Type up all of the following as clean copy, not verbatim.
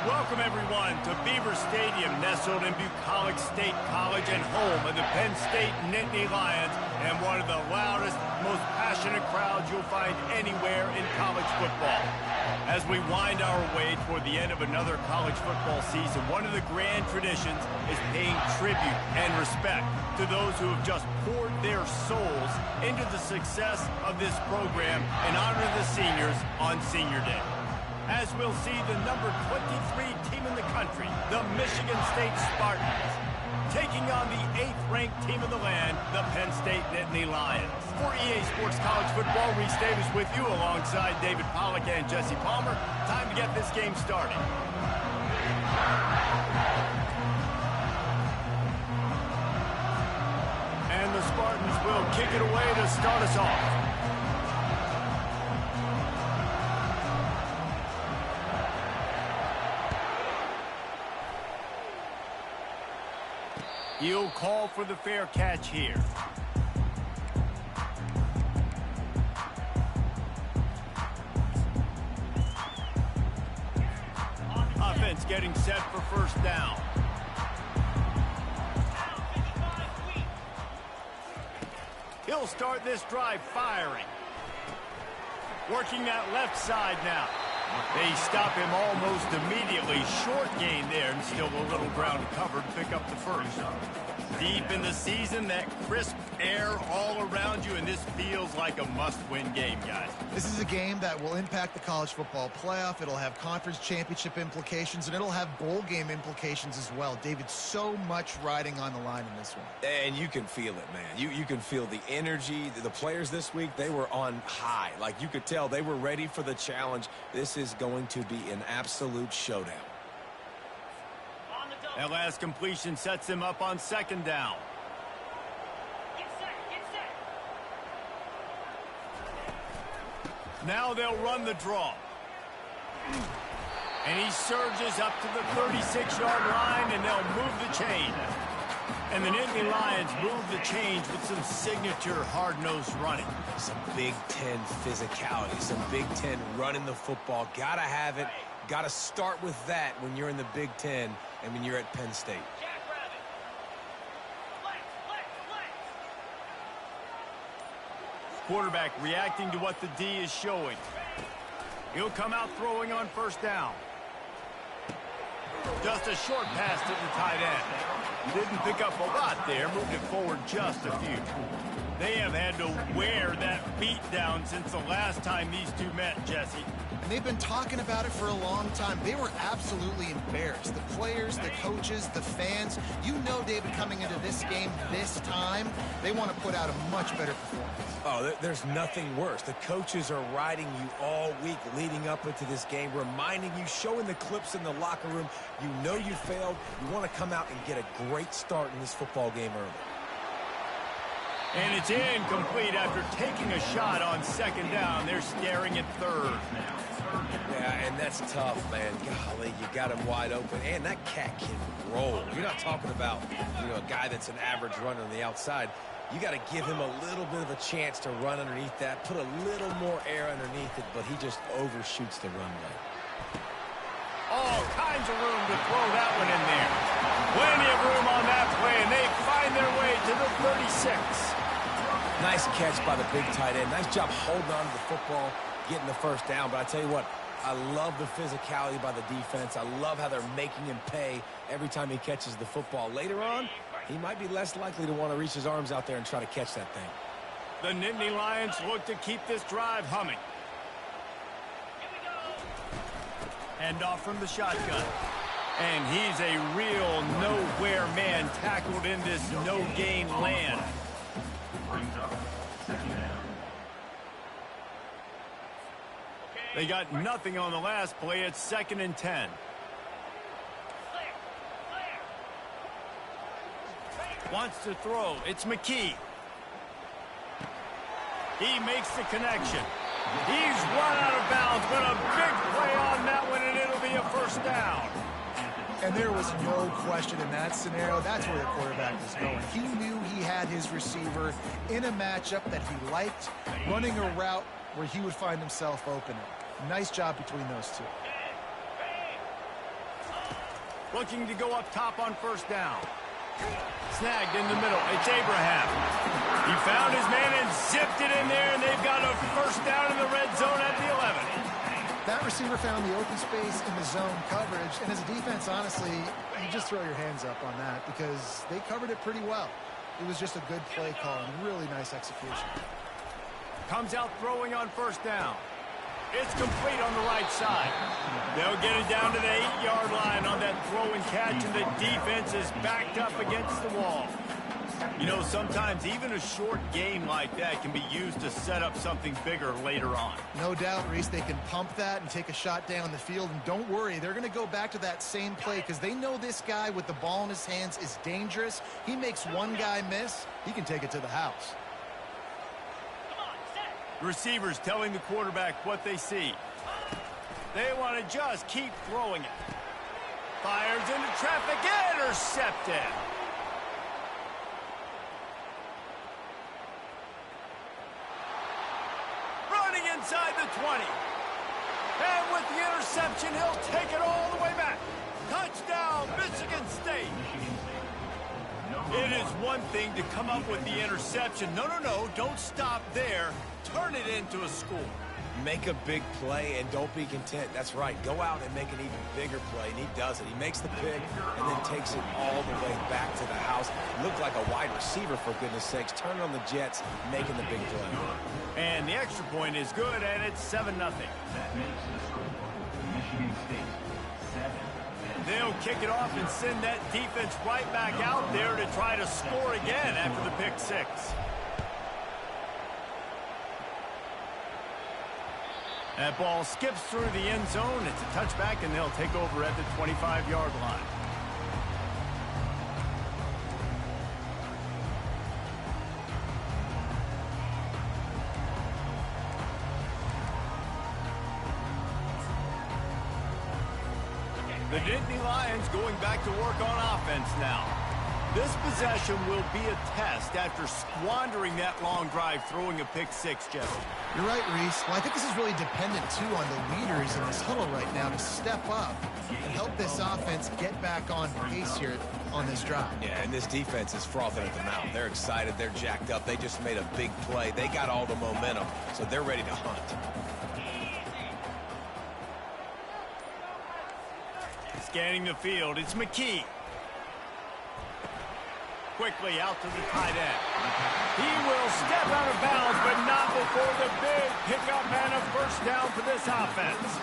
Welcome, everyone, to Beaver Stadium, nestled in Bucolic State College and home of the Penn State Nittany Lions, and one of the loudest, most passionate crowds you'll find anywhere in college football. As we wind our way toward the end of another college football season, one of the grand traditions is paying tribute and respect to those who have just poured their souls into the success of this program and honor the seniors on Senior Day. As we'll see the number 23 team in the country, the Michigan State Spartans, taking on the 8th-ranked team in the land, the Penn State Nittany Lions. For EA Sports College Football, Reese Davis with you alongside David Pollack and Jesse Palmer. Time to get this game started. And the Spartans will kick it away to start us off. He'll call for the fair catch here. Offense getting set for first down. He'll start this drive firing. Working that left side now. They stop him almost immediately. Short gain there, and still a little ground covered. Pick up the first. Deep in the season, that crisp air all around you, and this feels like a must-win game, guys. This is a game that will impact the college football playoff. It'll have conference championship implications, and it'll have bowl game implications as well. David, so much riding on the line in this one. And you can feel it, man. You can feel the energy. The players this week, they were on high. Like, you could tell they were ready for the challenge. This is going to be an absolute showdown. That last completion sets him up on second down. Get set. Now they'll run the draw. And he surges up to the 36-yard line, and they'll move the chain. And the Nittany Lions move the chains with some signature hard-nosed running. Some Big Ten physicality, some Big Ten running the football. Gotta have it. Gotta start with that when you're in the Big Ten and when you're at Penn State. Quarterback reacting to what the D is showing. He'll come out throwing on first down. Just a short pass to the tight end. Didn't pick up a lot there, moved it forward just a few. They have had to wear that beat down since the last time these two met, Jesse. And they've been talking about it for a long time. They were absolutely embarrassed. The players, the coaches, the fans. You know, David, coming into this game this time, they want to put out a much better performance. Oh, there's nothing worse. The coaches are riding you all week leading up into this game, reminding you, showing the clips in the locker room. You know you failed. You want to come out and get a great start in this football game early. And it's incomplete after taking a shot on second down. They're staring at third. Yeah, and that's tough, man. Golly, you got him wide open. And that cat can roll. You're not talking about, a guy that's an average runner on the outside. You got to give him a little bit of a chance to run underneath that, put a little more air underneath it, but he just overshoots the runway. All kinds of room to throw that one in there. Plenty of room on that play, and they find their way to the 36. Nice catch by the big tight end. Nice job holding on to the football, getting the first down. But I tell you what, I love the physicality by the defense. I love how they're making him pay every time he catches the football. Later on, he might be less likely to want to reach his arms out there and try to catch that thing. The Nittany Lions look to keep this drive humming. Hand off from the shotgun. And he's a real nowhere man tackled in this no-gain land. They got nothing on the last play. It's 2nd and 10. Wants to throw. It's McKee. He makes the connection. He's run out of bounds, but a big play on that one, and it'll be a first down. And there was no question in that scenario. That's where the quarterback was going. He knew he had his receiver in a matchup that he liked, running a route where he would find himself open. Nice job between those two. Looking to go up top on first down. Snagged in the middle. It's Abraham. He found his man and zipped it in there, and they've got a first down in the red zone at the 11. That receiver found the open space in the zone coverage, and as a defense, honestly, you just throw your hands up on that because they covered it pretty well. It was just a good play call and really nice execution. Comes out throwing on first down. It's complete on the right side. They'll get it down to the 8-yard line on that throw and catch, and the defense is backed up against the wall. You know, sometimes even a short game like that can be used to set up something bigger later on. No doubt, Reese, they can pump that and take a shot down the field, and don't worry, they're going to go back to that same play because they know this guy with the ball in his hands is dangerous. He makes one guy miss, he can take it to the house. Receivers telling the quarterback what they see. They want to just keep throwing it. Fires into traffic, intercepted. Running inside the 20. And with the interception, he'll take it all the way back. Touchdown, Michigan State. It is one thing to come up with the interception. No, don't stop there. Turn it into a score. Make a big play and don't be content. That's right. Go out and make an even bigger play, and he does it. He makes the pick and then takes it all the way back to the house. Looked like a wide receiver, for goodness sakes. Turn on the Jets, making the big play. And the extra point is good, and it's 7-0. They'll kick it off and send that defense right back out there to try to score again after the pick six. That ball skips through the end zone. It's a touchback, and they'll take over at the 25-yard line. The Nittany Lions going back to work on offense now. This possession will be a test after squandering that long drive throwing a pick six, Jeff. You're right, Reese. Well, I think this is really dependent, too, on the leaders in this huddle right now to step up and help this offense get back on pace here on this drive. Yeah, and this defense is frothing at the mouth. They're excited. They're jacked up. They just made a big play. They got all the momentum, so they're ready to hunt. Scanning the field, it's McKee. Quickly out to the tight end. He will step out of bounds, but not before the big pickup and a first down for this offense.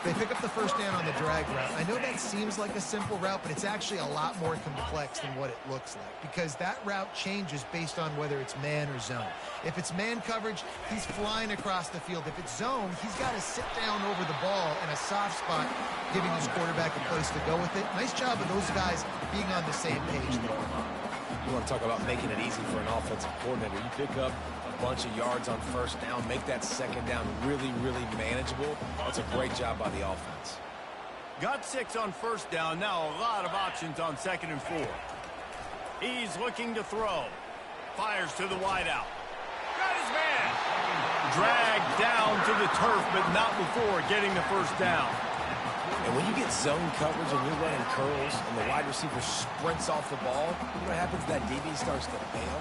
They pick up the first down on the drag route. I know that seems like a simple route, but it's actually a lot more complex than what it looks like because that route changes based on whether it's man or zone. If it's man coverage, he's flying across the field. If it's zone, he's got to sit down over the ball in a soft spot, giving his quarterback a place to go with it. Nice job of those guys being on the same page there. You want to talk about making it easy for an offensive coordinator. You pick up a bunch of yards on first down, make that second down really, really manageable. That's a great job by the offense. Got 6 on first down. Now a lot of options on 2nd and 4. He's looking to throw. Fires to the wideout. Got his man. Dragged down to the turf, but not before getting the first down. And when you get zone coverage and you're running curls and the wide receiver sprints off the ball, you know what happens? That DB starts to bail,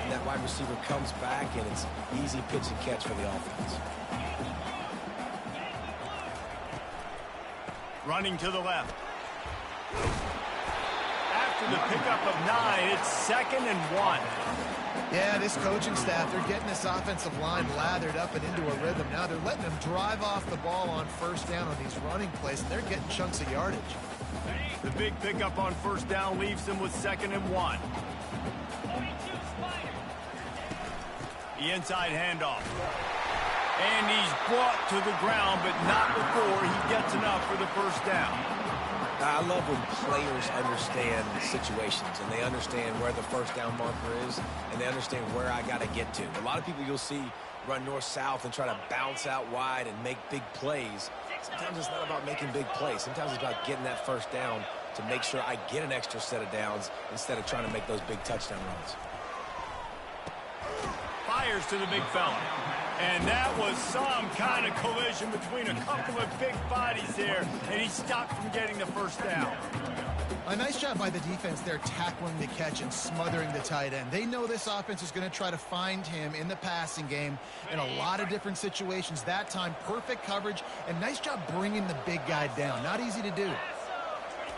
and that wide receiver comes back, and it's easy pitch and catch for the offense. Running to the left. After the pickup of 9, it's 2nd and 1. Yeah, this coaching staff, they're getting this offensive line lathered up and into a rhythm. Now they're letting them drive off the ball on first down on these running plays, and they're getting chunks of yardage. The big pickup on first down leaves them with 2nd and 1. The inside handoff. And he's brought to the ground, but not before he gets enough for the first down. I love when players understand situations and they understand where the first down marker is and they understand where I got to get to. A lot of people you'll see run north-south and try to bounce out wide and make big plays. Sometimes it's not about making big plays. Sometimes it's about getting that first down to make sure I get an extra set of downs instead of trying to make those big touchdown runs. Fires to the big fella. And that was some kind of collision between a couple of big bodies there, and he stopped from getting the first down. A nice job by the defense there, tackling the catch and smothering the tight end. They know this offense is going to try to find him in the passing game in a lot of different situations. That time, perfect coverage, and nice job bringing the big guy down. Not easy to do.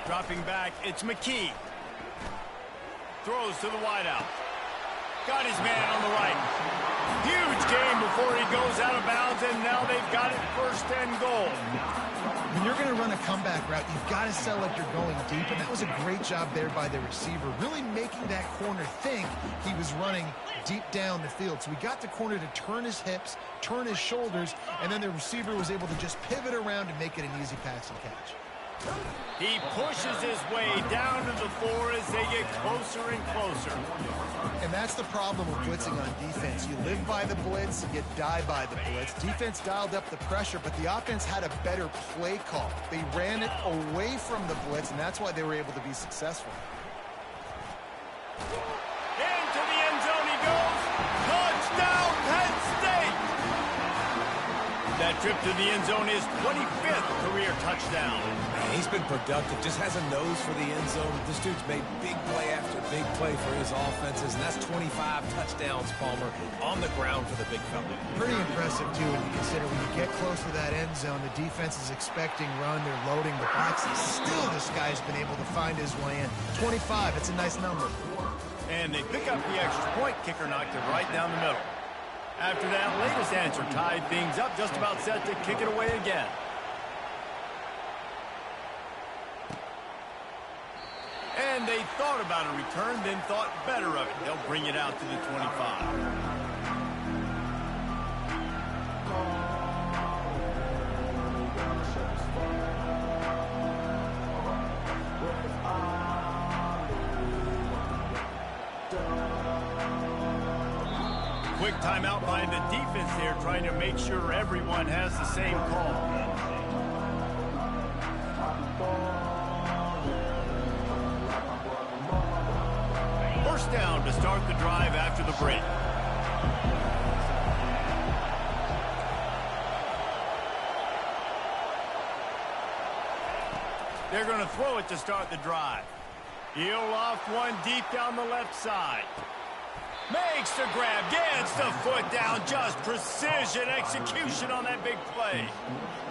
Dropping back, it's McKee. Throws to the wideout. Got his man on the right. Huge game before he goes out of bounds, and now they've got it 1st and goal. When you're going to run a comeback route, you've got to sell like you're going deep, and that was a great job there by the receiver, really making that corner think he was running deep down the field. So we got the corner to turn his hips, turn his shoulders, and then the receiver was able to just pivot around and make it an easy pass and catch. He pushes his way down to the floor as they get closer and closer. And that's the problem with blitzing on defense. You live by the blitz, you die by the blitz. Defense dialed up the pressure, but the offense had a better play call. They ran it away from the blitz, and that's why they were able to be successful. Into the end zone he goes. Touchdown, Penn State! That trip to the end zone is 25th career touchdown. Man, he's been productive, just has a nose for the end zone. This dude's made big play after big play for his offenses, and that's 25 touchdowns, Palmer, on the ground for the big fella. Pretty impressive, too, when you consider when you get close to that end zone, the defense is expecting run, they're loading the box, and still this guy's been able to find his way in. 25, it's a nice number. And they pick up the extra point. Kicker knocked it right down the middle. After that latest answer tied things up, just about set to kick it away again. And they thought about a return, then thought better of it. They'll bring it out to the 25. Quick timeout by the defense there, trying to make sure everyone has the same call. First down to start the drive after the break. They're going to throw it to start the drive. He'll loft one deep down the left side. Makes the grab, gets the foot down, just precision execution on that big play.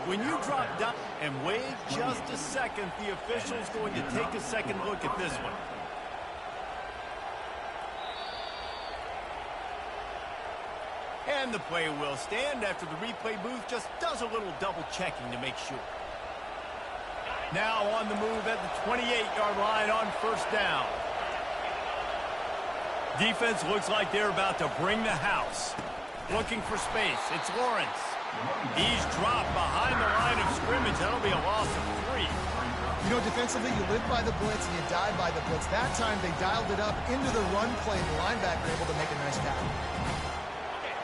When you drop down and wait just a second, the official's going to take a second look at this one. And the play will stand after the replay booth just does a little double checking to make sure. Now on the move at the 28-yard line on first down. Defense looks like they're about to bring the house. Looking for space. It's Lawrence. He's dropped behind the line of scrimmage. That'll be a loss of 3. You know, defensively, you live by the blitz and you die by the blitz. That time, they dialed it up into the run play. The linebacker able to make a nice tackle.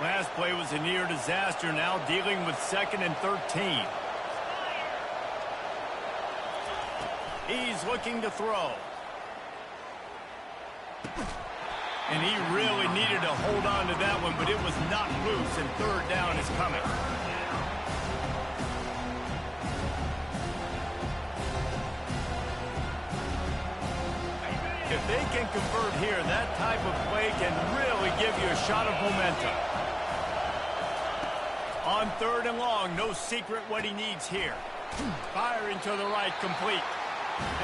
Last play was a near disaster. Now dealing with 2nd and 13. He's looking to throw. And he really needed to hold on to that one, but it was not loose, and third down is coming. If they can convert here, that type of play can really give you a shot of momentum. On 3rd and long, no secret what he needs here. Firing to the right, complete.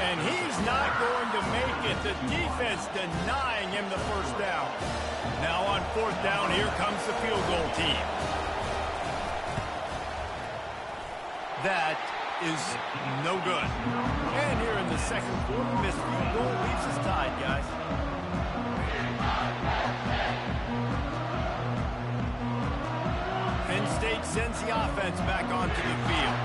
And he's not going to make it. The defense denying him the first down. Now on 4th down, here comes the field goal team. That is no good. And here in the second quarter, missed field goal leaves us tied, guys. Penn State sends the offense back onto the field.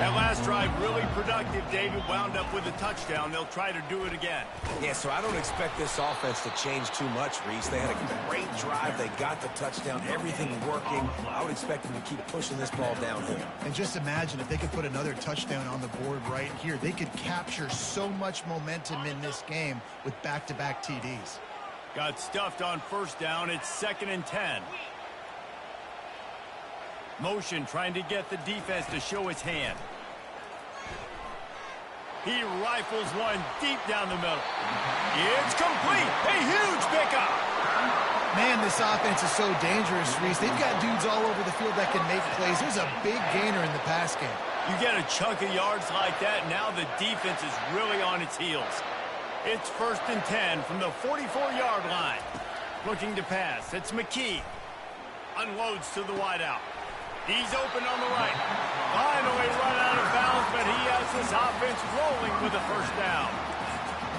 That last drive really productive. David wound up with a touchdown. They'll try to do it again. Yeah, so I don't expect this offense to change too much, Reese. They had a great drive. They got the touchdown. Everything working. I would expect them to keep pushing this ball downhill. And just imagine if they could put another touchdown on the board right here. They could capture so much momentum in this game with back-to-back TDs. Got stuffed on first down. It's 2nd and 10. Motion trying to get the defense to show its hand. He rifles one deep down the middle. It's complete. A huge pickup. Man, this offense is so dangerous, Reese. They've got dudes all over the field that can make plays. There's a big gainer in the pass game. You get a chunk of yards like that, now the defense is really on its heels. It's 1st and 10 from the 44-yard line. Looking to pass. It's McKee. Unloads to the wideout. He's open on the right. Finally run out of bounds, but he has this offense rolling with a first down.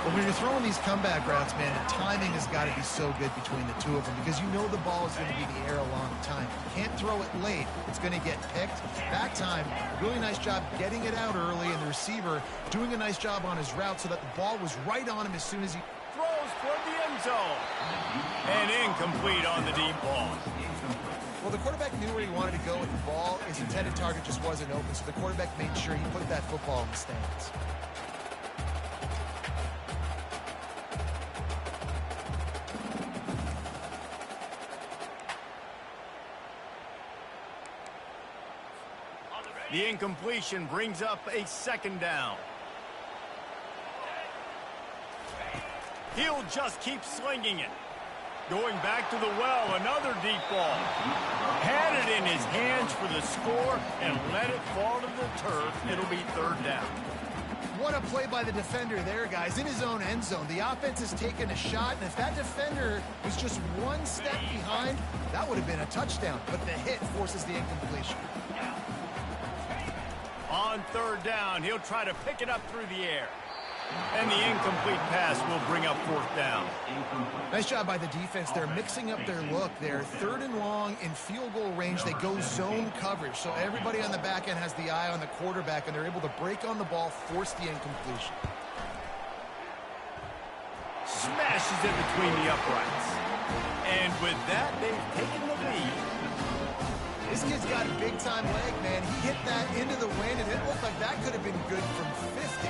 But when you're throwing these comeback routes, man, the timing has got to be so good between the two of them because you know the ball is going to be in the air a long time. You can't throw it late. It's going to get picked. That time, really nice job getting it out early, and the receiver doing a nice job on his route so that the ball was right on him as soon as he throws toward the end zone. And incomplete on the deep ball. Well, the quarterback knew where he wanted to go with the ball. His intended target just wasn't open, so the quarterback made sure he put that football in the stands. The incompletion brings up a 2nd down. He'll just keep slinging it. Going back to the well, another deep ball. Had it in his hands for the score and let it fall to the turf. It'll be 3rd down. What a play by the defender there, guys, in his own end zone. The offense has taken a shot, and if that defender was just one step behind, that would have been a touchdown. But the hit forces the incompletion. On 3rd down, he'll try to pick it up through the air. And the incomplete pass will bring up 4th down. Nice job by the defense. They're mixing up their look. They're 3rd and long in field goal range. They go zone coverage. So everybody on the back end has the eye on the quarterback, and they're able to break on the ball, force the incompletion. Smashes it between the uprights. And with that, they've taken the lead. This kid's got a big-time leg, man. He hit that into the wind, and it looked like that could have been good from 50.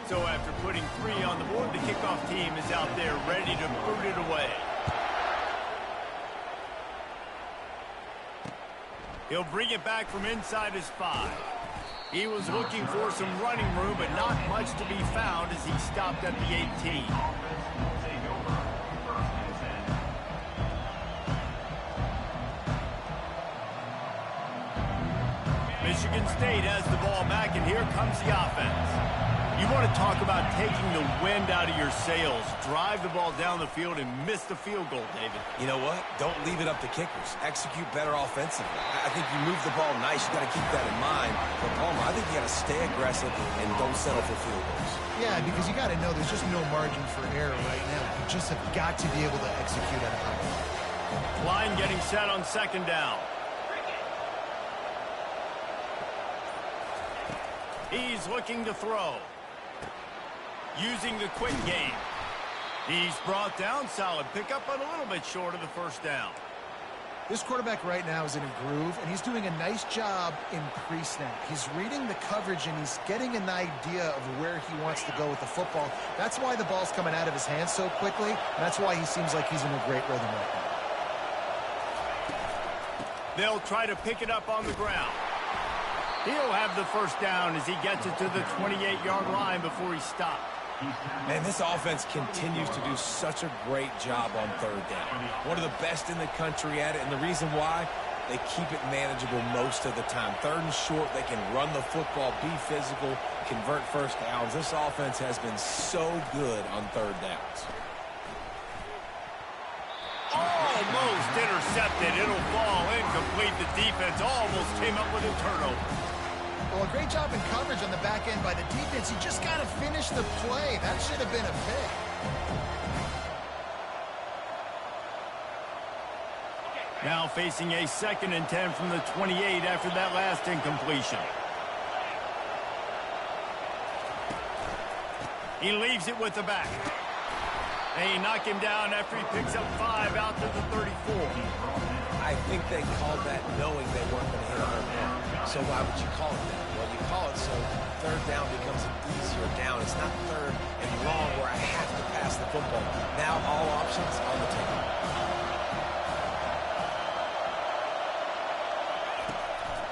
So after putting 3 on the board, the kickoff team is out there ready to boot it away. He'll bring it back from inside his 5. He was looking for some running room, but not much to be found as he stopped at the 18. Michigan State has the ball back, and here comes the offense. You want to talk about taking the wind out of your sails. Drive the ball down the field and miss the field goal, David. You know what? Don't leave it up to kickers. Execute better offensively. I think you move the ball nice. You got to keep that in mind. But Palmer, I think you got to stay aggressive and don't settle for field goals. Yeah, because you got to know there's just no margin for error right now. You just have got to be able to execute at a high level. Line getting set on 2nd down. He's looking to throw. Using the quick game. He's brought down. Solid pickup, but a little bit short of the 1st down. This quarterback right now is in a groove, and he's doing a nice job in pre-snap. He's reading the coverage, and he's getting an idea of where he wants to go with the football. That's why the ball's coming out of his hands so quickly, and that's why he seems like he's in a great rhythm right now. They'll try to pick it up on the ground. He'll have the 1st down as he gets it to the 28-yard line before he stopped. Man, this offense continues to do such a great job on 3rd down. One of the best in the country at it, and the reason why, they keep it manageable most of the time. 3rd and short, they can run the football, be physical, convert 1st downs. This offense has been so good on 3rd downs. Almost intercepted. It'll fall incomplete. The defense almost came up with a turnover. Well, a great job in coverage on the back end by the defense. You just got to finish the play. That should have been a pick. Now facing a 2nd and 10 from the 28 after that last incompletion. He leaves it with the back. They knock him down after he picks up 5 out to the 34. I think they called that knowing they weren't going to hit a home run. So why would you call it that? Well, you call it so 3rd down becomes an easier down. It's not 3rd and long where I have to pass the football. Now all options on the table.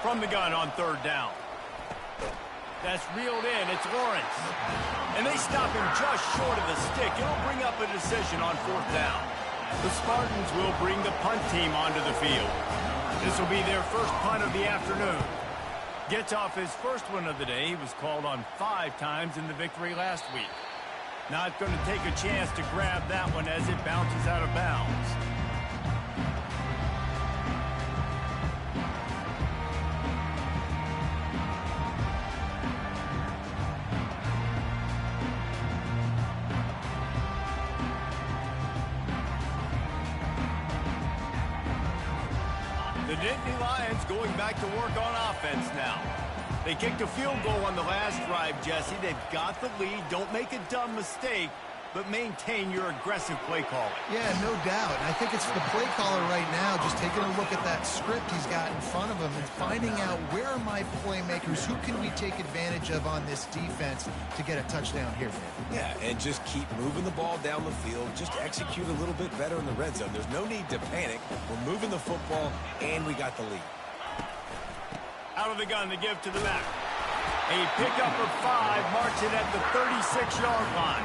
from the gun on third down. That's reeled in. It's Lawrence. And they stop him just short of the stick. It'll bring up a decision on fourth down. The Spartans will bring the punt team onto the field. This will be their first punt of the afternoon. Gets off his first one of the day. He was called on 5 times in the victory last week. Not going to take a chance to grab that one as it bounces out of bounds. The Nittany Lions going back to work on offense now. They kicked a field goal on the last drive, Jesse. They've got the lead. Don't make a dumb mistake, but maintain your aggressive play calling. Yeah, no doubt. And I think it's the play caller right now just taking a look at that script he's got in front of him and finding out where are my playmakers, who can we take advantage of on this defense to get a touchdown here, man. Yeah, and just keep moving the ball down the field. Just execute a little bit better in the red zone. There's no need to panic. We're moving the football, and we got the lead. Out of the gun to give to the back. A pickup of 5 marks it at the 36-yard line.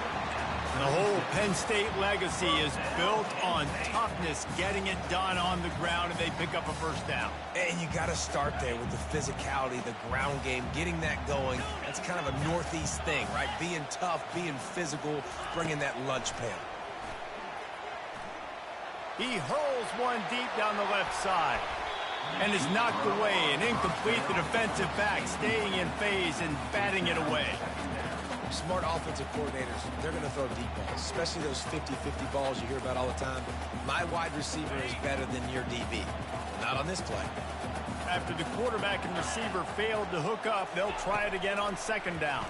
The whole Penn State legacy is built on toughness, getting it done on the ground, and they pick up a first down. And you got to start there with the physicality, the ground game, getting that going. That's kind of a Northeast thing, right? Being tough, being physical, bringing that lunch pail. He hurls one deep down the left side and is knocked away and incomplete. The defensive back staying in phase and batting it away. Smart offensive coordinators, they're going to throw deep balls, especially those 50-50 balls you hear about all the time. My wide receiver is better than your DB. Not on this play. After the quarterback and receiver failed to hook up, they'll try it again on second down.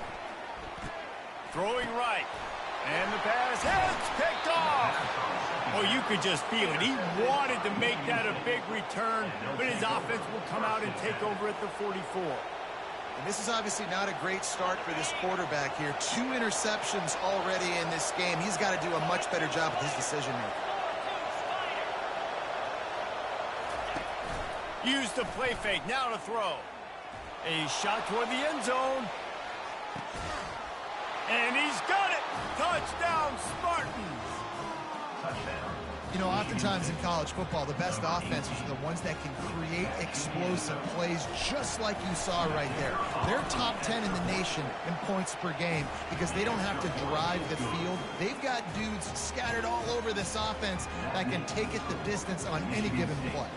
Throwing right. And the pass hits, picked off. Oh, you could just feel it. He wanted to make that a big return, but his offense will come out and take over at the 44. And this is obviously not a great start for this quarterback here. 2 interceptions already in this game. He's got to do a much better job with his decision-making. Use the play fake, now to throw. A shot toward the end zone. And he's got it! Touchdown, Spartans! You know, oftentimes in college football, the best offenses are the ones that can create explosive plays just like you saw right there. They're top 10 in the nation in points per game because they don't have to drive the field. They've got dudes scattered all over this offense that can take it the distance on any given play.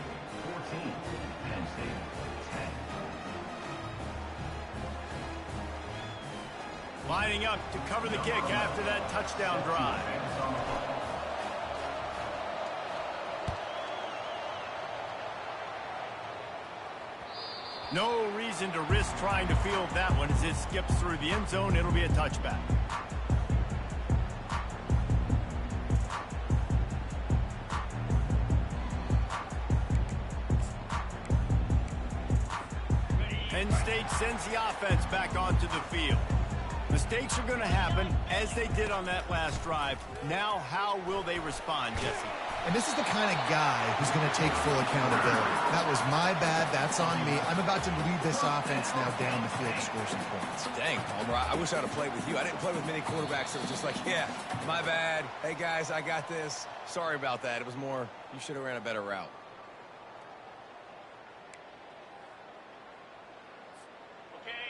Lining up to cover the kick after that touchdown drive. No reason to risk trying to field that one as it skips through the end zone. It'll be a touchback. Penn State sends the offense back onto the field. Mistakes are going to happen, as they did on that last drive. Now, how will they respond, Jesse? And this is the kind of guy who's going to take full accountability. That was my bad. That's on me. I'm about to lead this offense now down the field to score some points. Dang, Palmer, I wish I'd have played with you. I didn't play with many quarterbacks that were just like, yeah, my bad. Hey, guys, I got this. Sorry about that. It was more, you should have ran a better route.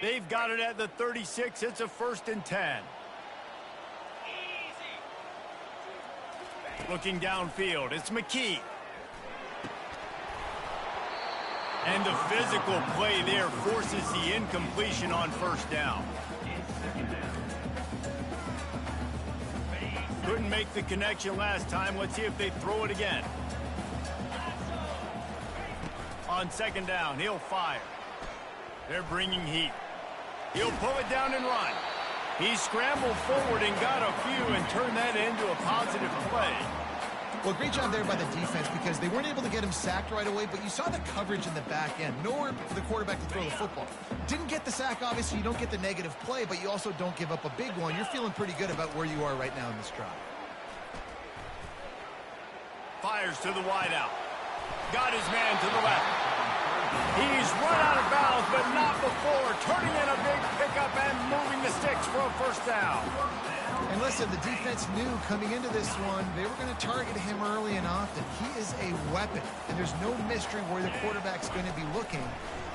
They've got it at the 36. It's a 1st and 10. Looking downfield, it's McKee. And the physical play there forces the incompletion on first down. Couldn't make the connection last time. Let's see if they throw it again. On second down, he'll fire. They're bringing heat. He'll pull it down and run. He scrambled forward and got a few and turned that into a positive play. Well, great job there by the defense because they weren't able to get him sacked right away, but you saw the coverage in the back end. Nowhere for the quarterback to throw the football. Didn't get the sack, obviously. You don't get the negative play, but you also don't give up a big one. You're feeling pretty good about where you are right now in this drive. Fires to the wideout. Got his man to the left. He's run out of bounds, but not before. Turning in a big pickup and moving the sticks for a first down. And listen, the defense knew coming into this one, they were going to target him early and often. He is a weapon, and there's no mystery where the quarterback's going to be looking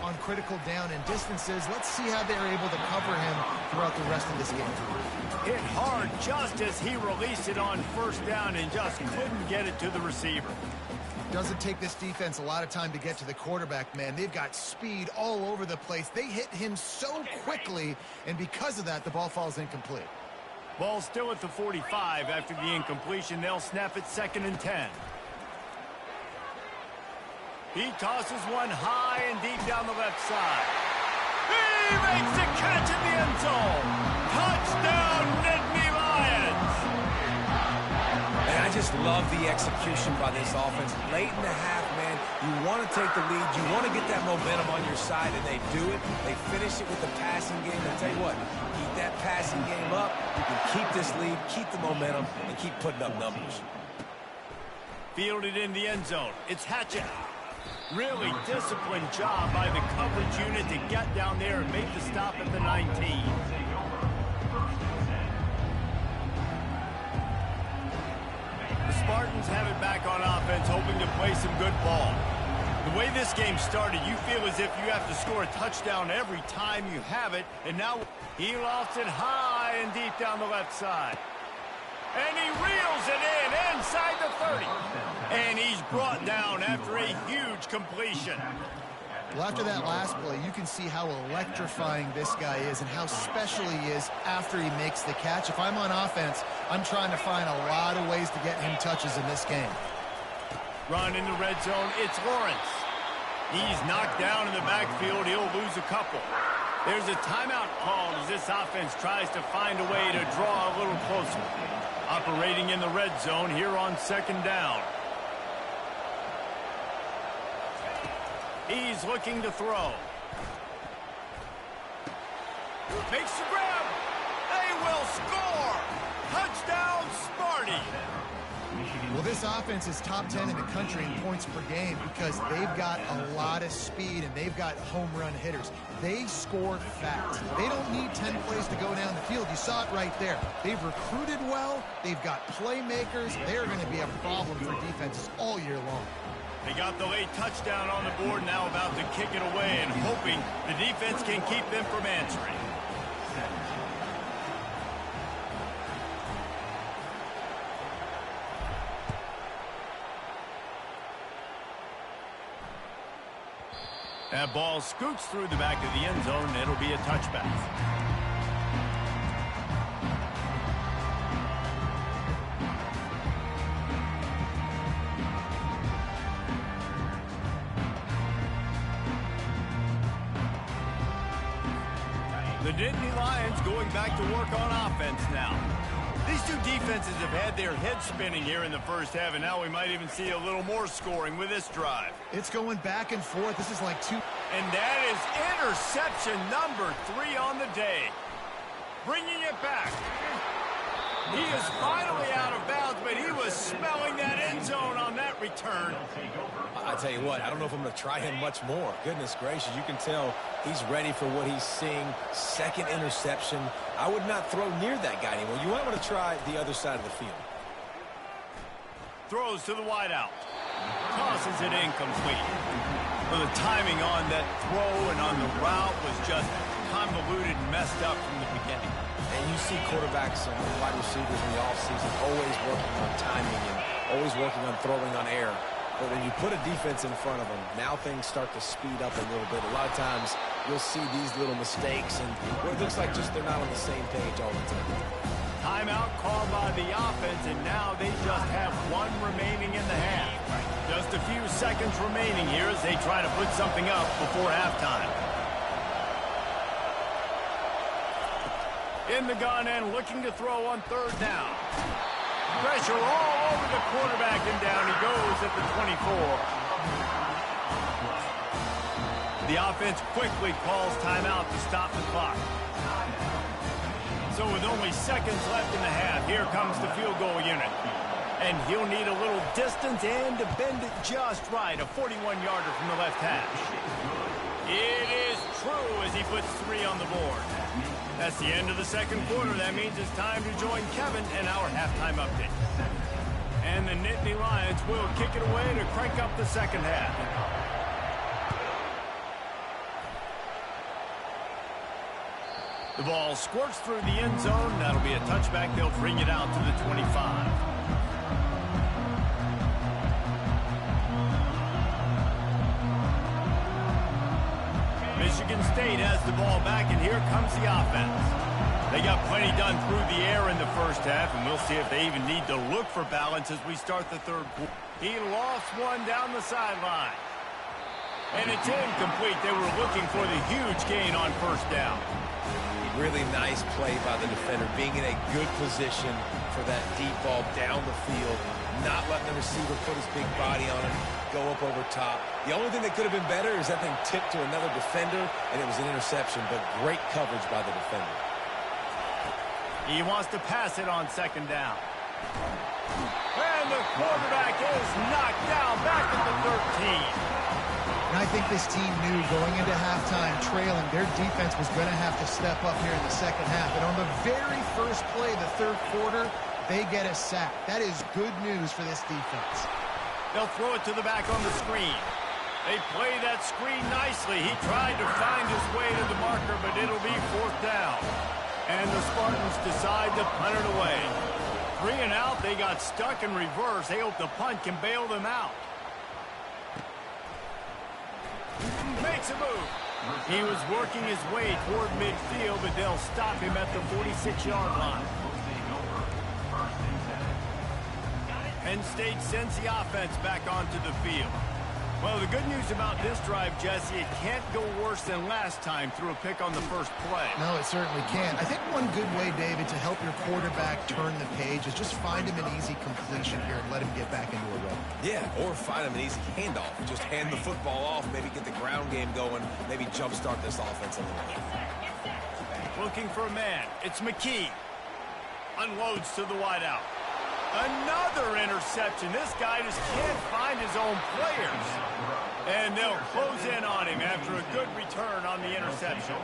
on critical down and distances. Let's see how they're able to cover him throughout the rest of this game. Hit hard just as he released it on first down and just couldn't get it to the receiver. Doesn't take this defense a lot of time to get to the quarterback, man. They've got speed all over the place. They hit him so quickly, and because of that, the ball falls incomplete. Ball still at the 45 after the incompletion. They'll snap it 2nd and 10. He tosses one high and deep down the left side. He makes the catch in the end zone. Touchdown, Nittany Lions. And I just love the execution by this offense. Late in the half, man, you want to take the lead. You want to get that momentum on your side, and they do it. They finish it with the passing game. I tell you what, keep that passing game up. You can keep this lead, keep the momentum, and keep putting up numbers. Fielded in the end zone. It's Hatchett. Really disciplined job by the coverage unit to get down there and make the stop at the 19. The Spartans have it back on offense, hoping to play some good ball. The way this game started, you feel as if you have to score a touchdown every time you have it, and now he lofts it high and deep down the left side. And he reels it in inside the 30. And he's brought down after a huge completion. Well, after that last play, you can see how electrifying this guy is and how special he is after he makes the catch. If I'm on offense, I'm trying to find a lot of ways to get him touches in this game. Run in the red zone, it's Lawrence. He's knocked down in the backfield. He'll lose a couple. There's a timeout called as this offense tries to find a way to draw a little closer. Operating in the red zone here on 2nd down. He's looking to throw. Makes the grab. They will score. Touchdown, Sparty. Well, this offense is top 10 in the country in points per game because they've got a lot of speed and they've got home run hitters. They score fast. They don't need 10 plays to go down the field. You saw it right there. They've recruited well. They've got playmakers. They're going to be a problem for defenses all year long. They got the late touchdown on the board, now about to kick it away and hoping the defense can keep them from answering. That ball scoots through the back of the end zone, and it'll be a touchback. The Nittany Lions going back to work on offense now. These two defenses have had their heads spinning here in the first half, and now we might even see a little more scoring with this drive. It's going back and forth. This is like two. And that is interception number 3 on the day. Bringing it back. He is finally out of bounds, but he was smelling that end zone on that return. I tell you what, I don't know if I'm going to try him much more. Goodness gracious, you can tell he's ready for what he's seeing. 2nd interception. I would not throw near that guy anymore. You might want to try the other side of the field. Throws to the wideout. Tosses it incomplete. Well, the timing on that throw and on the route was just convoluted and messed up from the beginning. And you see quarterbacks and wide receivers in the offseason always working on timing and always working on throwing on air. But when you put a defense in front of them, now things start to speed up a little bit. A lot of times you'll see these little mistakes and it looks like just they're not on the same page all the time. Timeout called by the offense, and now they just have 1 remaining in the half. Just a few seconds remaining here as they try to put something up before halftime. In the gun and looking to throw on 3rd down. Pressure all over the quarterback, and down he goes at the 24. The offense quickly calls timeout to stop the clock. So with only seconds left in the half, here comes the field goal unit. And he'll need a little distance and to bend it just right. A 41-yarder from the left hash. It is true as he puts 3 on the board. That's the end of the second quarter. That means it's time to join Kevin in our halftime update. And the Nittany Lions will kick it away to crank up the second half. The ball squirts through the end zone. That'll be a touchback. They'll bring it out to the 25. Michigan State has the ball back, and here comes the offense. They got plenty done through the air in the first half, and we'll see if they even need to look for balance as we start the third quarter. He lost one down the sideline. And it's incomplete. They were looking for the huge gain on first down. Really nice play by the defender, being in a good position for that deep ball down the field, not letting the receiver put his big body on him, go up over top. The only thing that could have been better is that thing tipped to another defender, and it was an interception, but great coverage by the defender. He wants to pass it on second down. And the quarterback is knocked down back at the 13. And I think this team knew going into halftime trailing, their defense was going to have to step up here in the second half. And on the very first play of the third quarter, they get a sack. That is good news for this defense. They'll throw it to the back on the screen. They play that screen nicely. He tried to find his way to the marker, but it'll be fourth down. And the Spartans decide to punt it away. 3 and out, they got stuck in reverse. They hope the punt can bail them out. Makes a move. He was working his way toward midfield, but they'll stop him at the 46-yard line. Penn State sends the offense back onto the field. Well, the good news about this drive, Jesse, it can't go worse than last time through a pick on the first play. No, it certainly can't. I think one good way, David, to help your quarterback turn the page is just find him an easy completion here and let him get back into a rhythm. Yeah, or find him an easy handoff. Just hand the football off, maybe get the ground game going, maybe jumpstart this offense a little bit. Looking for a man. It's McKee. Unloads to the wideout. Another interception. This guy just can't find his own players. And they'll close in on him after a good return on the interception.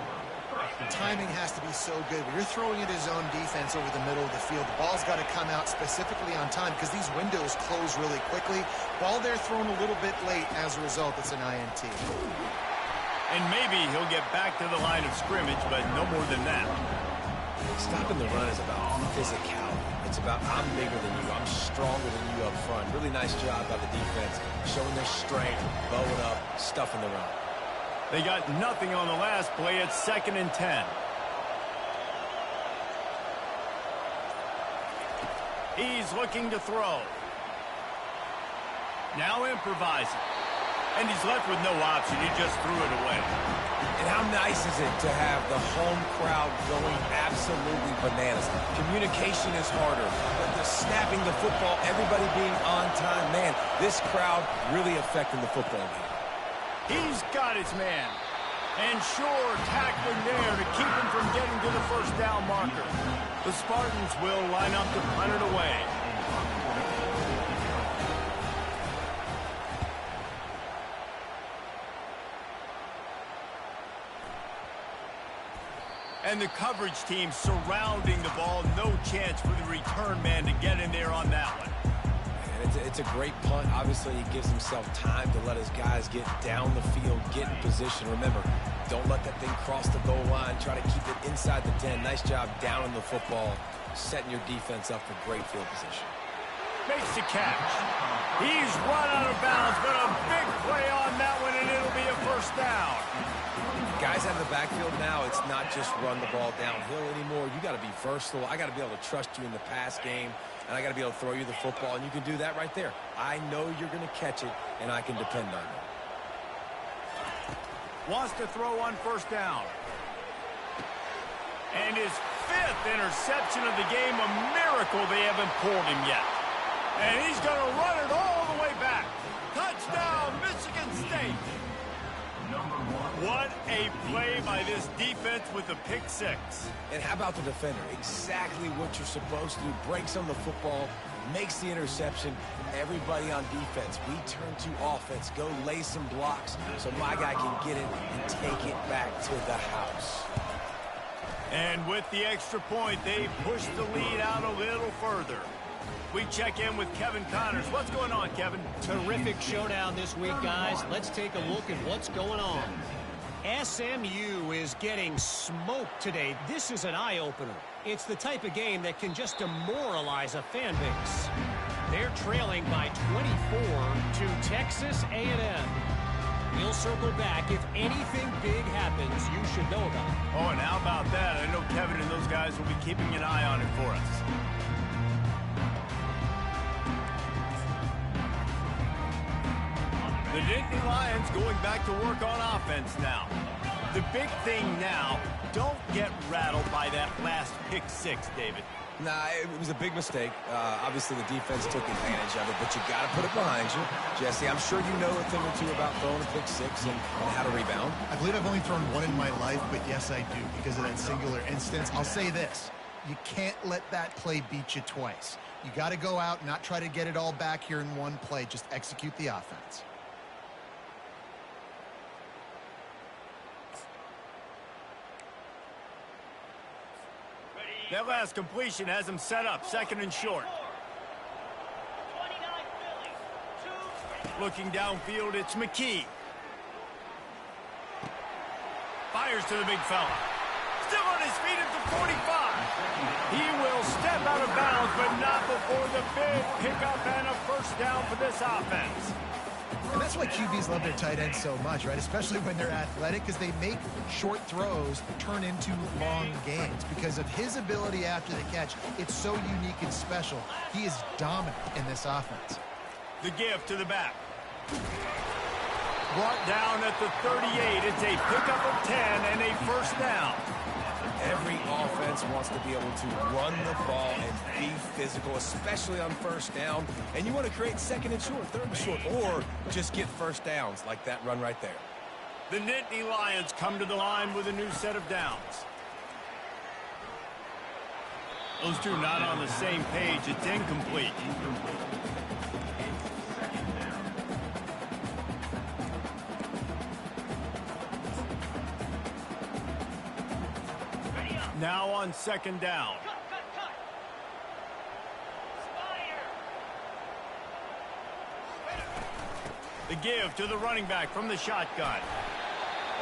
Timing has to be so good. When you're throwing at his own defense over the middle of the field, the ball's got to come out specifically on time because these windows close really quickly. Ball there thrown a little bit late. As a result, it's an INT. And maybe he'll get back to the line of scrimmage, but no more than that. Stopping the run is about physicality. It's about I'm bigger than you, I'm stronger than you up front. Really nice job by the defense, showing their strength, bowing up, stuffing the run. They got nothing on the last play. It's 2nd and 10. He's looking to throw. Now improvising. And he's left with no option. He just threw it away. And how nice is it to have the home crowd going absolutely bananas? Communication is harder. The snapping the football, everybody being on time. Man, this crowd really affecting the football game. He's got his man. And sure, tackling there to keep him from getting to the first down marker. The Spartans will line up to punt it away. And the coverage team surrounding the ball. No chance for the return man to get in there on that one. And it's a great punt. Obviously, he gives himself time to let his guys get down the field, get in position. Remember, don't let that thing cross the goal line. Try to keep it inside the 10. Nice job down in the football, setting your defense up for great field position. Makes the catch. He's run out of bounds, but a big play on that one, and it'll be a first down. Guys out of the backfield now, it's not just run the ball downhill anymore. You got to be versatile. I got to be able to trust you in the pass game, and I got to be able to throw you the football, and you can do that right there. I know you're going to catch it, and I can depend on you. Wants to throw on first down. And his 5th interception of the game, a miracle they haven't pulled him yet. And he's going to run it all the way back. Touchdown, Michigan State. What a play by this defense with the pick 6. And how about the defender? Exactly what you're supposed to do. Breaks on the football, makes the interception. Everybody on defense, we turn to offense. Go lay some blocks so my guy can get it and take it back to the house. And with the extra point, they push the lead out a little further. We check in with Kevin Connors. What's going on, Kevin? Terrific showdown this week, guys. Let's take a look at what's going on. SMU is getting smoked today. This is an eye-opener. It's the type of game that can just demoralize a fan base. They're trailing by 24 to Texas A&M. We'll circle back. If anything big happens, you should know about it. Oh, and how about that? I know Kevin and those guys will be keeping an eye on it for us. The Nittany Lions going back to work on offense now. The big thing now, don't get rattled by that last pick six, David. Nah, it was a big mistake. Obviously, the defense took advantage of it, but you got to put it behind you. Jesse, I'm sure you know a thing or two about throwing a pick six and how to rebound. I believe I've only thrown one in my life, but yes, I do, because of that singular instance. I'll say this. You can't let that play beat you twice. You got to go out and not try to get it all back here in one play. Just execute the offense. That last completion has him set up, second and short. 29 Phillies. 2. Looking downfield, it's McKee. Fires to the big fella. Still on his feet at the 45. He will step out of bounds, but not before the big pickup and a first down for this offense. And that's why QBs love their tight ends so much, right? Especially when they're athletic, because they make short throws turn into long gains. Because of his ability after the catch, it's so unique and special. He is dominant in this offense. The give to the back. Brought down at the 38. It's a pickup of 10 and a first down. Every offense wants to be able to run the ball and be physical, especially on first down. And you want to create second and short, third and short, or just get first downs like that run right there. The Nittany Lions come to the line with a new set of downs. Those two not on the same page. It's incomplete. Now on second down. Cut. Spire. The give to the running back from the shotgun.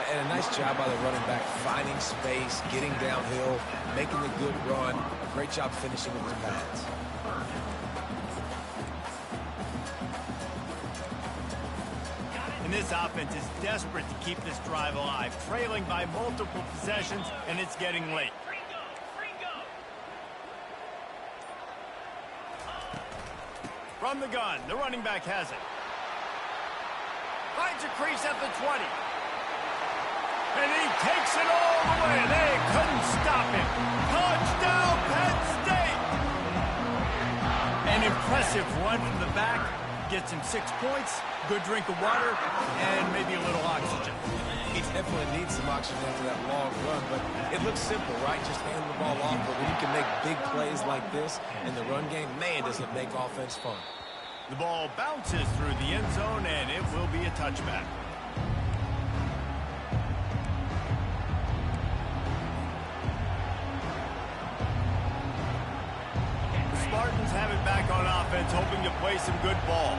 And a nice job by the running back, finding space, getting downhill, making the good run. Great job finishing with his pads. And this offense is desperate to keep this drive alive, trailing by multiple possessions, and it's getting late. From the gun, the running back has it. Finds a crease at the 20. And he takes it all the way. They couldn't stop him. Touchdown, Penn State! An impressive run from the back. Gets him 6 points, good drink of water, and maybe a little oxygen. He definitely needs some oxygen after that long run, but it looks simple, right? Just hand the ball off, but when you can make big plays like this in the run game, man, does it make offense fun. The ball bounces through the end zone, and it will be a touchback. The Spartans have it back on offense, hoping to play some good ball.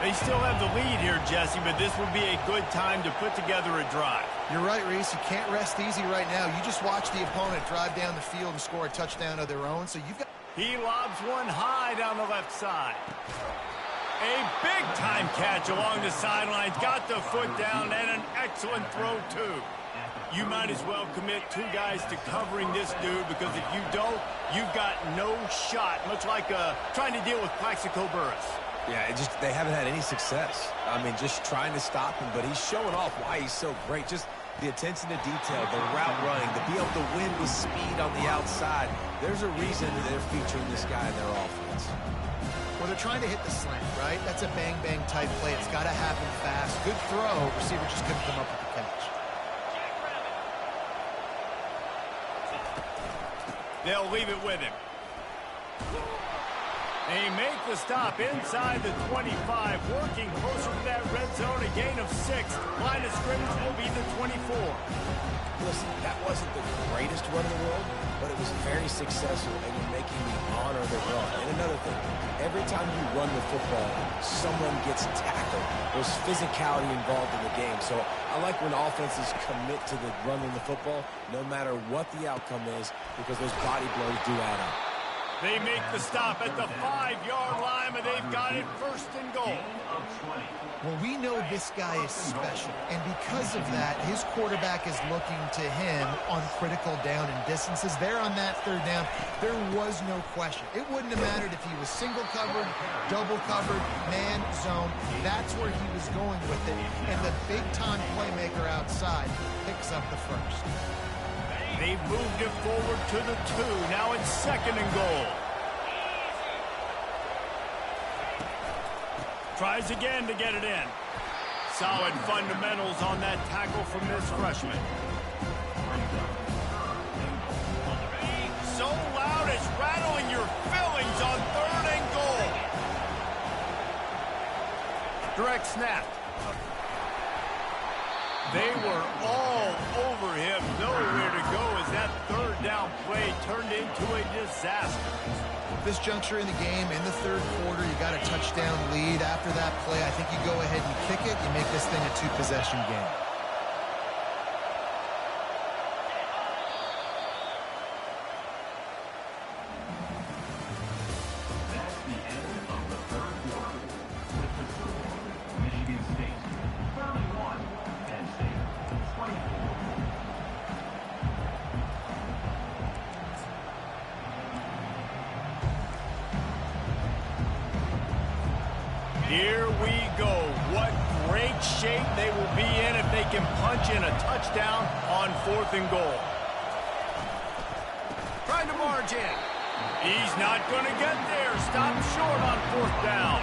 They still have the lead here, Jesse, but this would be a good time to put together a drive. You're right, Reese. You can't rest easy right now. You just watch the opponent drive down the field and score a touchdown of their own, so you've got... He lobs one high down the left side. A big-time catch along the sidelines. Got the foot down and an excellent throw, too. You might as well commit 2 guys to covering this dude, because if you don't, you've got no shot, much like trying to deal with Plaxico Burress. Yeah, they haven't had any success. I mean, just trying to stop him, but he's showing off why he's so great. Just the attention to detail, the route running, to be able to win with speed on the outside. There's a reason that they're featuring this guy in their offense. Well, they're trying to hit the slant, right? That's a bang-bang type play. It's got to happen fast. Good throw. Receiver just couldn't come up with the catch. They'll leave it with him. They make the stop inside the 25, working closer to that red zone, a gain of 6. Line of scrimmage will be the 24. Listen, that wasn't the greatest run in the world, but it was very successful, and you're making me honor the run. And another thing, every time you run the football, someone gets tackled. There's physicality involved in the game. So I like when offenses commit to the running the football, no matter what the outcome is, because those body blows do add up. They make the stop at the 5-yard line, and they've got it first and goal. Well, we know this guy is special, and because of that, his quarterback is looking to him on critical down and distances. There on that third down, there was no question. It wouldn't have mattered if he was single covered, double covered, man, zone. That's where he was going with it, and the big-time playmaker outside picks up the first. They've moved it forward to the 2. Now it's second and goal. Tries again to get it in. Solid fundamentals on that tackle from this freshman. So loud it's rattling your fillings on third and goal. Direct snap. They were all over him. Nowhere to go as that third down play turned into a disaster. This juncture in the game, in the third quarter, you got a touchdown lead. After that play, I think you go ahead and kick it. You make this thing a 2-possession game. That's the end of the third quarter. With the score, Michigan State 31, Penn State 24. Here we go. What great shape they will be in if they can punch in a touchdown on fourth and goal. Trying to march in. He's not going to get there. Stop short on fourth down.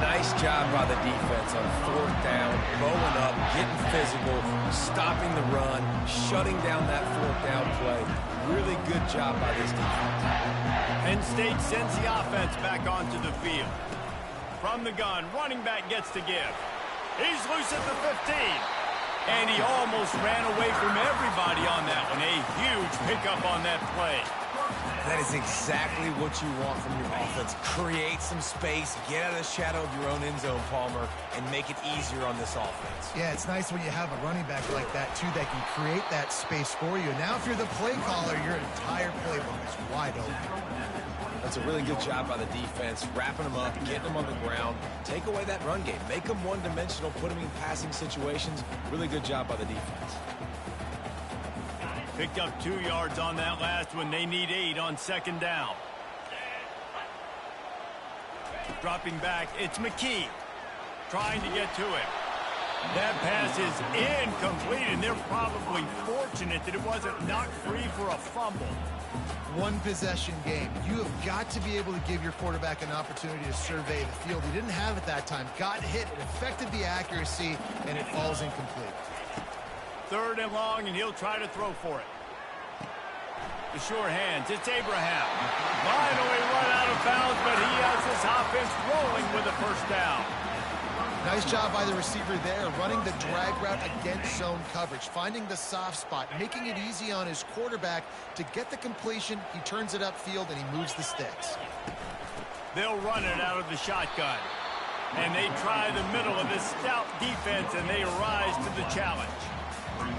Nice job by the defense on fourth down, bowing up, getting physical, stopping the run, shutting down that fourth down play. Really good job by this defense. Penn State sends the offense back onto the field. From the gun, running back gets to give. He's loose at the 15. And he almost ran away from everybody on that one. A huge pickup on that play. That is exactly what you want from your offense. Create some space, get out of the shadow of your own end zone, Palmer, and make it easier on this offense. Yeah, it's nice when you have a running back like that, too, that can create that space for you. Now, if you're the play caller, your entire playbook is wide open. That's a really good job by the defense, wrapping them up, getting them on the ground. Take away that run game. Make them one-dimensional, put them in passing situations. Really good job by the defense. Picked up 2 yards on that last one. They need 8 on second down. Dropping back, it's McKee. Trying to get to it. That pass is incomplete, and they're probably fortunate that it wasn't knocked free for a fumble. One-possession game. You have got to be able to give your quarterback an opportunity to survey the field. He didn't have it that time. Got hit, it affected the accuracy, and it falls incomplete. Third and long, and he'll try to throw for it. The sure hands, it's Abraham. Finally run out of bounds, but he has his offense rolling with a first down. Nice job by the receiver there, running the drag route against zone coverage, finding the soft spot, making it easy on his quarterback to get the completion. He turns it upfield, and he moves the sticks. They'll run it out of the shotgun. And they try the middle of this stout defense, and they rise to the challenge.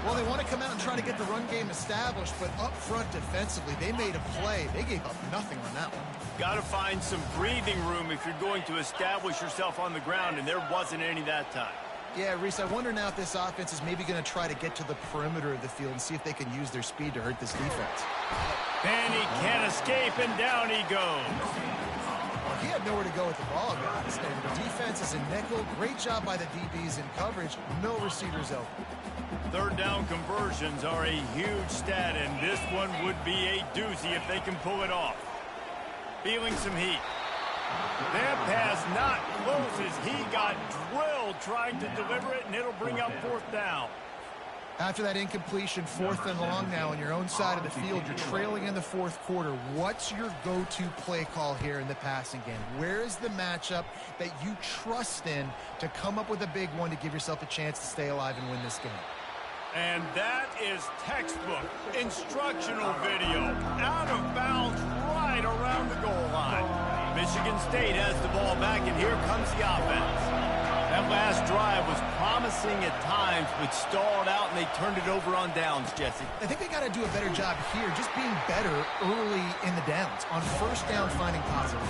Well, they want to come out and try to get the run game established, but up front defensively, they made a play. They gave up nothing on that one. Got to find some breathing room if you're going to establish yourself on the ground, and there wasn't any that time. Yeah, Reese, I wonder now if this offense is maybe going to try to get to the perimeter of the field and see if they can use their speed to hurt this defense. And he can't escape, and down he goes. He had nowhere to go with the ball, guys. And the defense is in nickel. Great job by the DBs in coverage. No receivers open. Third down conversions are a huge stat, and this one would be a doozy if they can pull it off. Feeling some heat. That pass not close as he got drilled trying to deliver it, and it'll bring up fourth down. After that incompletion, 4th and long now on your own side of the field, you're trailing in the 4th quarter. What's your go-to play call here in the passing game? Where is the matchup that you trust in to come up with a big one to give yourself a chance to stay alive and win this game? And that is textbook instructional video. Out of bounds right around the goal line. Michigan State has the ball back, and here comes the offense. That last drive was promising at times, but stalled out, and they turned it over on downs, Jesse. I think they got to do a better job here, just being better early in the downs. On 1st down, finding positive.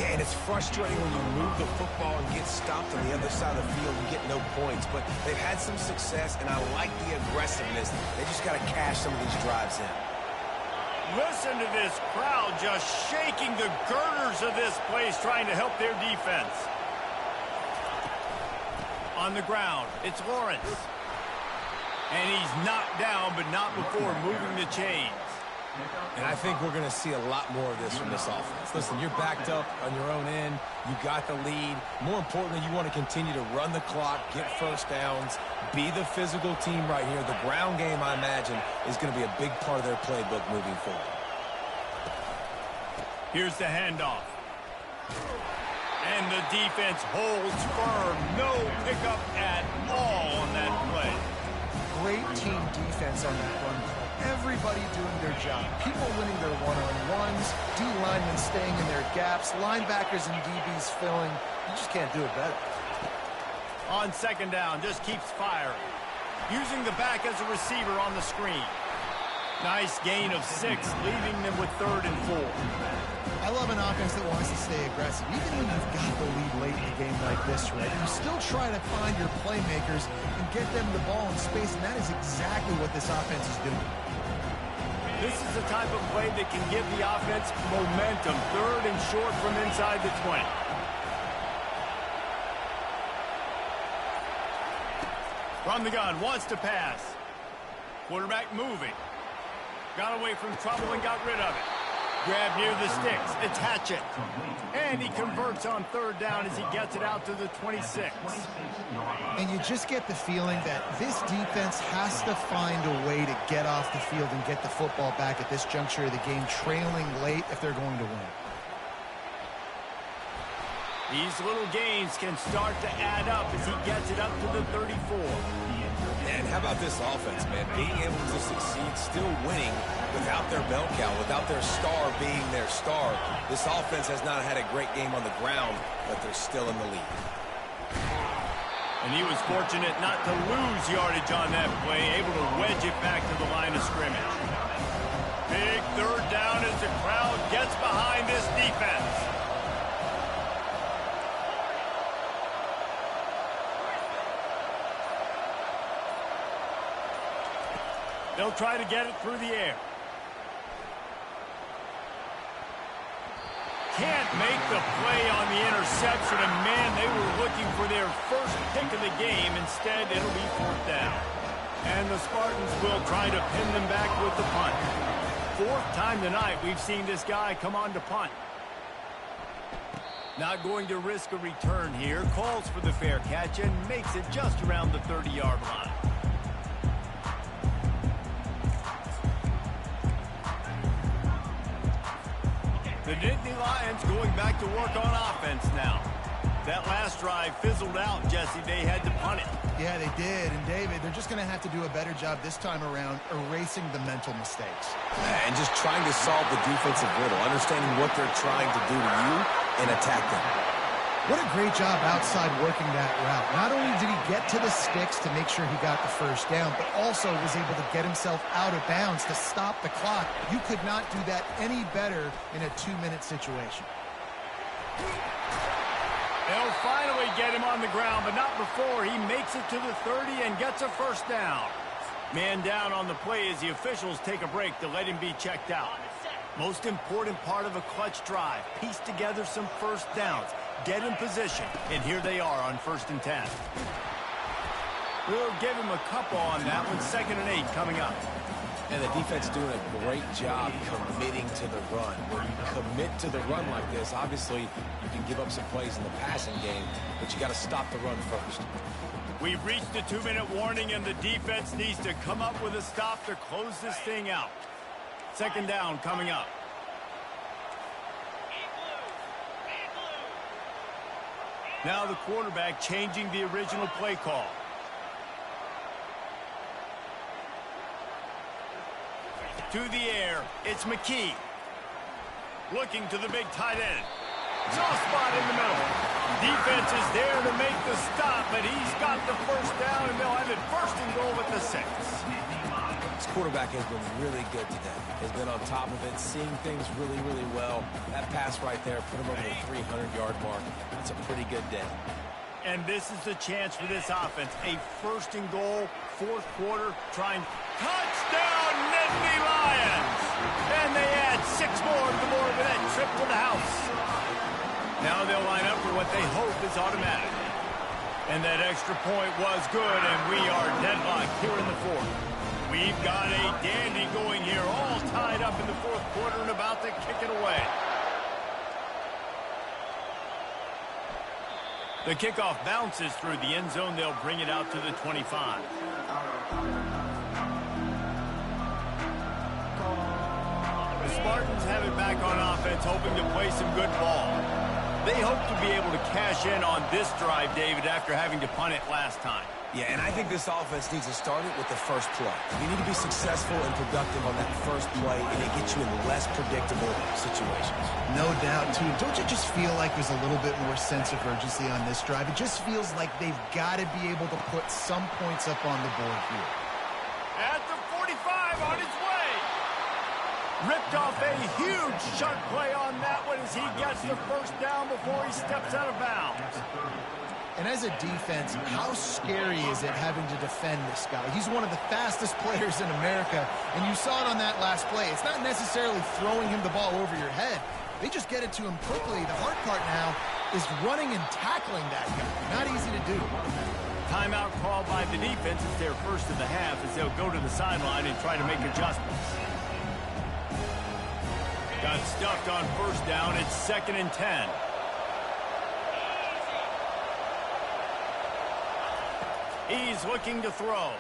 Yeah, and it's frustrating when you move the football and get stopped on the other side of the field and get no points. But they've had some success, and I like the aggressiveness. They just got to cash some of these drives in. Listen to this crowd just shaking the girders of this place, trying to help their defense. On the ground, it's Lawrence. And he's knocked down, but not before moving the chains. And I think we're going to see a lot more of this from this offense. Listen, you're backed up on your own end. You got the lead. More importantly, you want to continue to run the clock, get 1st downs, be the physical team right here. The ground game, I imagine, is going to be a big part of their playbook moving forward. Here's the handoff. And the defense holds firm. No pickup at all on that play. Great team defense on that run play. Everybody doing their job. People winning their one-on-ones, D linemen staying in their gaps, linebackers and DBs filling. You just can't do it better. On 2nd down, just keeps firing. Using the back as a receiver on the screen. Nice gain of 6, leaving them with 3rd and 4. I love an offense that wants to stay aggressive. Even when you've got the lead late in a game like this, right? You still try to find your playmakers and get them the ball in space, and that is exactly what this offense is doing. This is the type of play that can give the offense momentum. 3rd and short from inside the 20. From the gun, wants to pass. Quarterback moving. Got away from trouble and got rid of it. Grab near the sticks, attach it. And he converts on 3rd down as he gets it out to the 26. And you just get the feeling that this defense has to find a way to get off the field and get the football back at this juncture of the game, trailing late if they're going to win. These little gains can start to add up as he gets it up to the 34. And how about this offense, man? Being able to succeed, still winning without their bell cow, without their star being their star. This offense has not had a great game on the ground, but they're still in the lead. And he was fortunate not to lose yardage on that play, able to wedge it back to the line of scrimmage. Big 3rd down as the crowd gets behind this defense. They'll try to get it through the air. Can't make the play on the interception, and man, they were looking for their first pick of the game. Instead, it'll be 4th down. And the Spartans will try to pin them back with the punt. 4th time tonight we've seen this guy come on to punt. Not going to risk a return here. Calls for the fair catch and makes it just around the 30-yard line. The Nittany Lions going back to work on offense now. That last drive fizzled out, Jesse. They had to punt it. Yeah, they did. And, David, they're just going to have to do a better job this time around erasing the mental mistakes. And just trying to solve the defensive riddle, understanding what they're trying to do to you and attack them. What a great job outside working that route. Not only did he get to the sticks to make sure he got the 1st down, but also was able to get himself out of bounds to stop the clock. You could not do that any better in a 2-minute situation. They'll finally get him on the ground, but not before he makes it to the 30 and gets a 1st down. Man down on the play as the officials take a break to let him be checked out. Most important part of a clutch drive. Piece together some 1st downs. Get in position. And here they are on 1st and 10. We'll give him a couple on that one. 2nd and 8 coming up. And the defense doing a great job committing to the run. When you commit to the run like this, obviously you can give up some plays in the passing game, but you got to stop the run first. We've reached the 2-minute warning, and the defense needs to come up with a stop to close this thing out. Second down coming up. Now the quarterback changing the original play call. To the air, it's McKee. Looking to the big tight end. Soft spot in the middle. Defense is there to make the stop, but he's got the first down, and they'll have it first and goal at the 6. This quarterback has been really good today. Has been on top of it, seeing things really, really well. That pass right there put him over the 300-yard mark. That's a pretty good day. And this is the chance for this offense. A first and goal, fourth quarter, trying touchdown, Nittany Lions! And they add 6 more to the board with that trip to the house. Now they'll line up for what they hope is automatic. And that extra point was good, and we are deadlocked here in the fourth. We've got a dandy going here, all tied up in the fourth quarter and about to kick it away. The kickoff bounces through the end zone. They'll bring it out to the 25. The Spartans have it back on offense, hoping to play some good ball. They hope to be able to cash in on this drive, David, after having to punt it last time. Yeah, and I think this offense needs to start it with the first play. You need to be successful and productive on that first play, and it gets you in less predictable situations. No doubt, too. Don't you just feel like there's a little bit more sense of urgency on this drive? It just feels like they've got to be able to put some points up on the board here. At the 45, on his way. Ripped off a huge sharp play on that one as he gets the first down before he steps out of bounds. And as a defense, how scary is it having to defend this guy? He's one of the fastest players in America, and you saw it on that last play. It's not necessarily throwing him the ball over your head. They just get it to him quickly. The hard part now is running and tackling that guy. Not easy to do. Timeout called by the defense. It's their first of the half as they'll go to the sideline and try to make adjustments. Got stuffed on first down. It's 2nd and 10. He's looking to throw.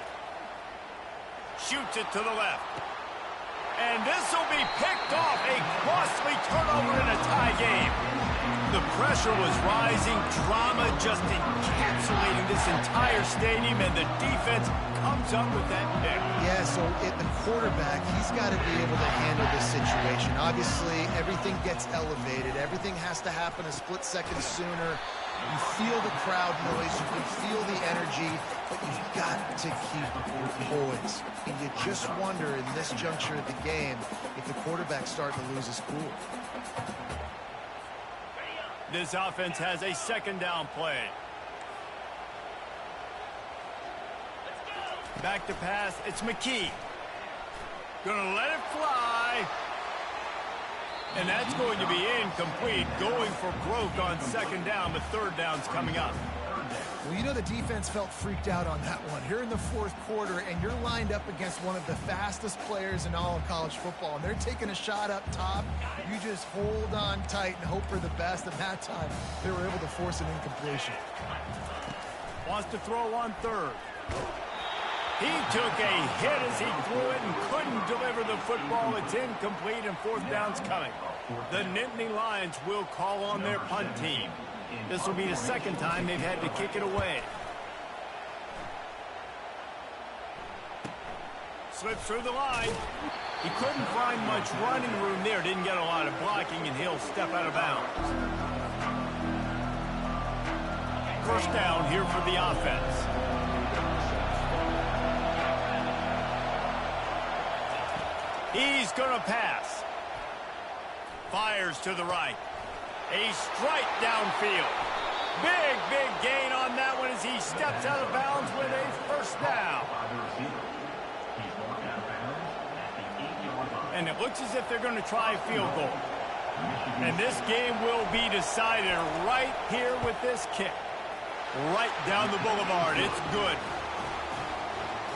Shoots it to the left. And this will be picked off. A costly turnover in a tie game. The pressure was rising. Drama just encapsulating this entire stadium, and the defense comes up with that pick. Yeah, so at the quarterback, he's got to be able to handle this situation. Obviously, everything gets elevated. Everything has to happen a split second sooner. You feel the crowd noise, you can feel the energy, but you've got to keep your poise. And you just wonder in this juncture of the game if the quarterback's starting to lose his cool. This offense has a 2nd down play. Back to pass, it's McKee. Gonna let it fly. And that's going to be incomplete, going for broke on 2nd down, but 3rd down's coming up. Well, you know the defense felt freaked out on that one. Here in the fourth quarter, and you're lined up against one of the fastest players in all of college football, and they're taking a shot up top. You just hold on tight and hope for the best, and that time they were able to force an incompletion. Wants to throw on 3rd. He took a hit as he threw it and couldn't deliver the football. It's incomplete, and 4th down's coming. The Nittany Lions will call on their punt team. This will be the 2nd time they've had to kick it away. Slips through the line. He couldn't find much running room there. Didn't get a lot of blocking, and he'll step out of bounds. First down here for the offense. He's going to pass. Fires to the right. A strike downfield. Big gain on that one as he steps out of bounds with a first down. And it looks as if they're going to try a field goal. And this game will be decided right here with this kick. Right down the boulevard. It's good.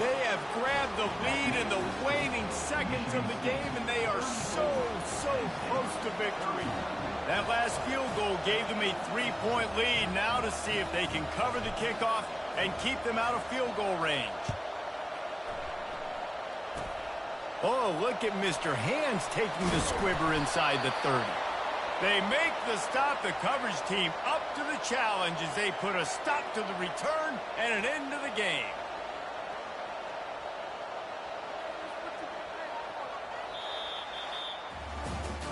They have grabbed the lead in the waning seconds of the game, and they are so close to victory. That last field goal gave them a 3-point lead. Now to see if they can cover the kickoff and keep them out of field goal range. Oh, look at Mr. Hands taking the squibber inside the 30. They make the stop. The coverage team up to the challenge as they put a stop to the return and an end to the game.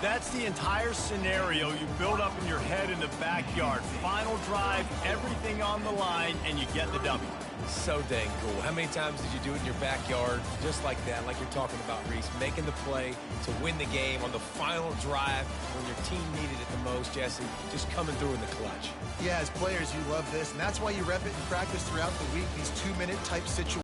That's the entire scenario you build up in your head in the backyard. Final drive, everything on the line, and you get the W. So dang cool. How many times did you do it in your backyard just like that, like you're talking about, Reese, making the play to win the game on the final drive when your team needed it the most, Jesse, just coming through in the clutch. Yeah, as players, you love this, and that's why you rep it in practice throughout the week, these 2-minute type situations.